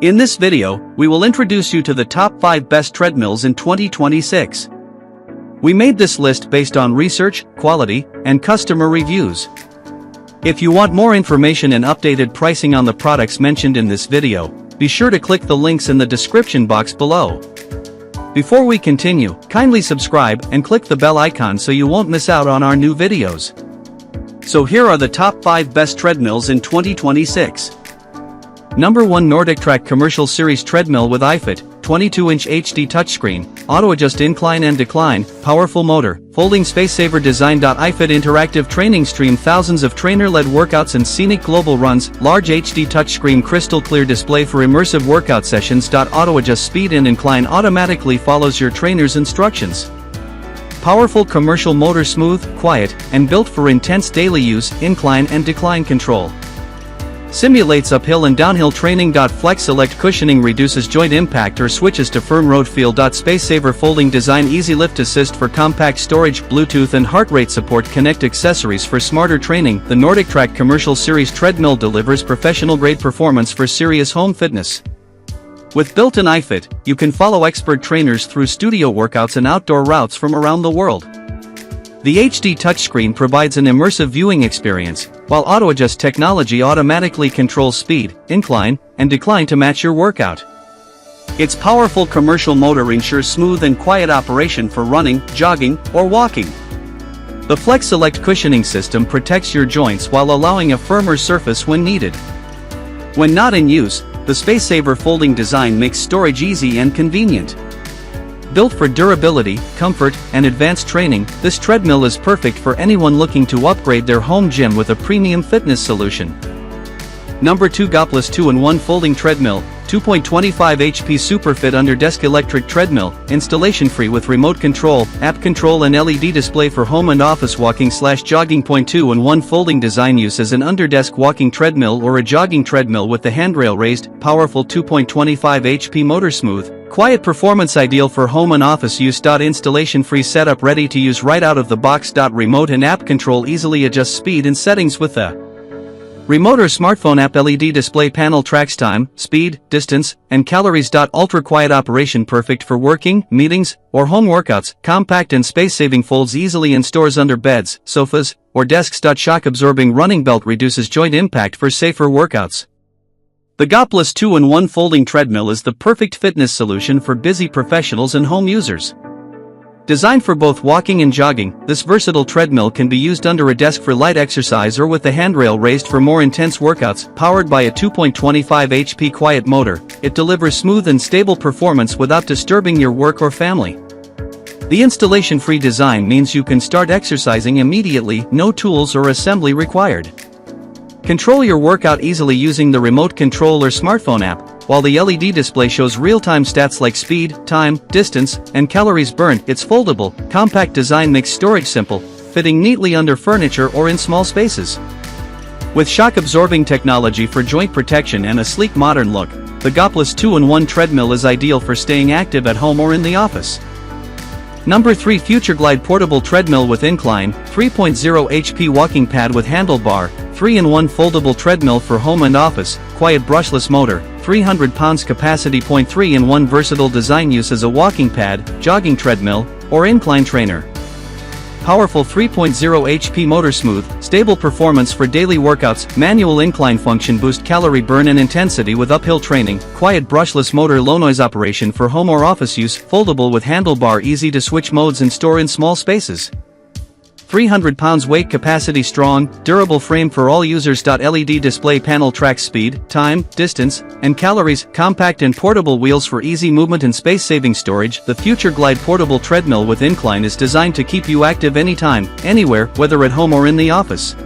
In this video, we will introduce you to the top 5 best treadmills in 2026. We made this list based on research, quality, and customer reviews. If you want more information and updated pricing on the products mentioned in this video, be sure to click the links in the description box below. Before we continue, kindly subscribe and click the bell icon so you won't miss out on our new videos. So here are the top 5 best treadmills in 2026. Number 1, NordicTrack Commercial Series Treadmill with iFit, 22-inch HD touchscreen, auto-adjust incline and decline, powerful motor, folding space-saver design. iFit interactive training stream, thousands of trainer-led workouts and scenic global runs, large HD touchscreen, crystal clear display for immersive workout sessions. Auto-adjust speed and incline automatically follows your trainer's instructions. Powerful commercial motor, smooth, quiet, and built for intense daily use, incline and decline control. Simulates uphill and downhill training. Flex Select cushioning reduces joint impact or switches to firm road feel. Space Saver folding design, easy lift assist for compact storage, Bluetooth and heart rate support. Connect accessories for smarter training. The NordicTrack Commercial Series Treadmill delivers professional grade performance for serious home fitness. With built-in iFit, you can follow expert trainers through studio workouts and outdoor routes from around the world. The HD touchscreen provides an immersive viewing experience, while auto-adjust technology automatically controls speed, incline, and decline to match your workout. Its powerful commercial motor ensures smooth and quiet operation for running, jogging, or walking. The Flex Select cushioning system protects your joints while allowing a firmer surface when needed. When not in use, the Space Saver folding design makes storage easy and convenient. Built for durability, comfort, and advanced training, this treadmill is perfect for anyone looking to upgrade their home gym with a premium fitness solution. Number 2, Goplus 2-in-1 Folding Treadmill, 2.25 HP Superfit Under Desk Electric Treadmill, installation free with remote control, app control and LED display for home and office walking/jogging. 2-in-1 folding design, use as an under-desk walking treadmill or a jogging treadmill with the handrail raised, powerful 2.25 HP motor, smooth, quiet performance, ideal for home and office use. Installation free setup, ready to use right out of the box. Remote and app control, easily adjust speed and settings with the remote or smartphone app. LED display panel tracks time, speed, distance, and calories. Ultra quiet operation, perfect for working, meetings, or home workouts. Compact and space-saving, folds easily and stores under beds, sofas, or desks. Shock absorbing running belt, reduces joint impact for safer workouts. The Goplus 2-in-1 Folding Treadmill is the perfect fitness solution for busy professionals and home users. Designed for both walking and jogging, this versatile treadmill can be used under a desk for light exercise or with the handrail raised for more intense workouts. Powered by a 2.25 HP quiet motor, it delivers smooth and stable performance without disturbing your work or family. The installation-free design means you can start exercising immediately, no tools or assembly required. Control your workout easily using the remote control or smartphone app, while the LED display shows real-time stats like speed, time, distance, and calories burned. Its foldable, compact design makes storage simple, fitting neatly under furniture or in small spaces. With shock-absorbing technology for joint protection and a sleek modern look, the Goplus 2-in-1 treadmill is ideal for staying active at home or in the office. Number 3, FutureGlide Portable Treadmill with Incline, 3.0 HP Walking Pad with Handlebar, 3-in-1 Foldable Treadmill for home and office, quiet brushless motor, 300 pounds capacity. 3-in-1 Versatile design, use as a walking pad, jogging treadmill, or incline trainer. Powerful 3.0 HP motor, smooth, stable performance for daily workouts. Manual incline function, boost calorie burn and intensity with uphill training. Quiet brushless motor, low noise operation for home or office use. Foldable with handlebar, easy to switch modes and store in small spaces. 300 pounds weight capacity, strong, durable frame for all users. LED display panel tracks speed, time, distance, and calories. Compact and portable wheels for easy movement and space-saving storage. The FutureGlide Portable Treadmill with Incline is designed to keep you active anytime, anywhere, whether at home or in the office.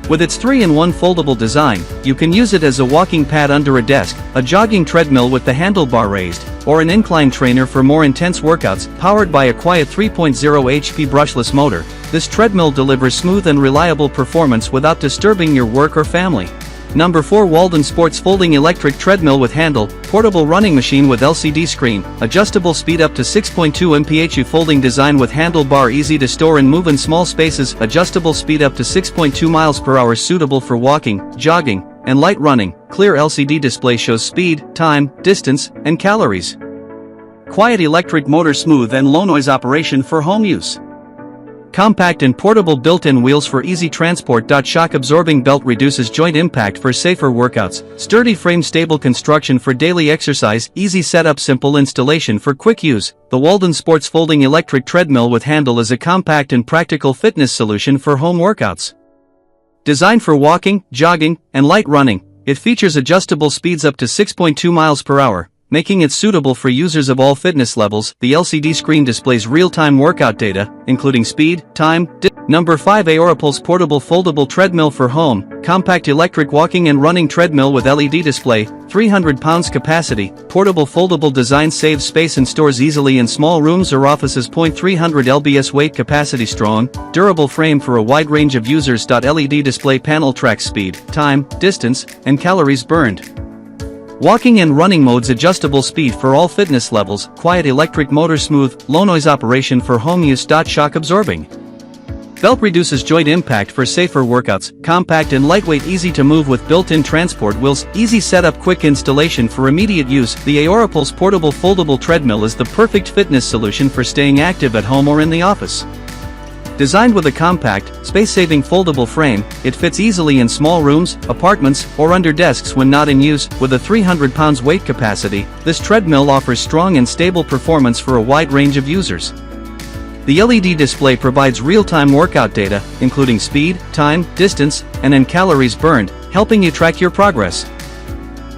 With its 3-in-1 foldable design, you can use it as a walking pad under a desk, a jogging treadmill with the handlebar raised, or an incline trainer for more intense workouts. Powered by a quiet 3.0 HP brushless motor, this treadmill delivers smooth and reliable performance without disturbing your work or family. Number 4, Walden Sports Folding Electric Treadmill with Handle, portable running machine with LCD screen, adjustable speed up to 6.2 mph. Folding design with handlebar, easy to store and move in small spaces, adjustable speed up to 6.2 miles per hour, suitable for walking, jogging, and light running, clear LCD display shows speed, time, distance, and calories. Quiet electric motor, smooth and low noise operation for home use. Compact and portable built-in wheels for easy transport. Shock absorbing belt reduces joint impact for safer workouts. Sturdy frame, stable construction for daily exercise. Easy setup, simple installation for quick use. The Walden Sports Folding Electric Treadmill with Handle is a compact and practical fitness solution for home workouts. Designed for walking, jogging, and light running, it features adjustable speeds up to 6.2 miles per hour, making it suitable for users of all fitness levels. The LCD screen displays real-time workout data, including speed, time, Number 5. AoraPulse Portable Foldable Treadmill for Home. Compact electric walking and running treadmill with LED display, 300 pounds capacity. Portable foldable design saves space and stores easily in small rooms or offices. 300 lbs weight capacity. Strong, durable frame for a wide range of users. LED display panel tracks speed, time, distance, and calories burned. Walking and running modes, adjustable speed for all fitness levels. Quiet electric motor, smooth, low noise operation for home use. Shock absorbing belt reduces joint impact for safer workouts. Compact and lightweight, easy to move with built-in transport wheels. Easy setup, quick installation for immediate use. The AoraPulse Portable Foldable Treadmill is the perfect fitness solution for staying active at home or in the office. Designed with a compact, space-saving foldable frame, it fits easily in small rooms, apartments, or under desks when not in use. With a 300 pounds weight capacity, this treadmill offers strong and stable performance for a wide range of users. The LED display provides real-time workout data, including speed, time, distance, and calories burned, helping you track your progress.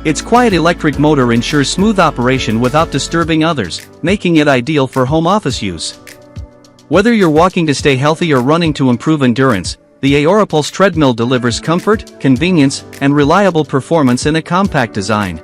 Its quiet electric motor ensures smooth operation without disturbing others, making it ideal for home office use. Whether you're walking to stay healthy or running to improve endurance, the AoraPulse treadmill delivers comfort, convenience, and reliable performance in a compact design.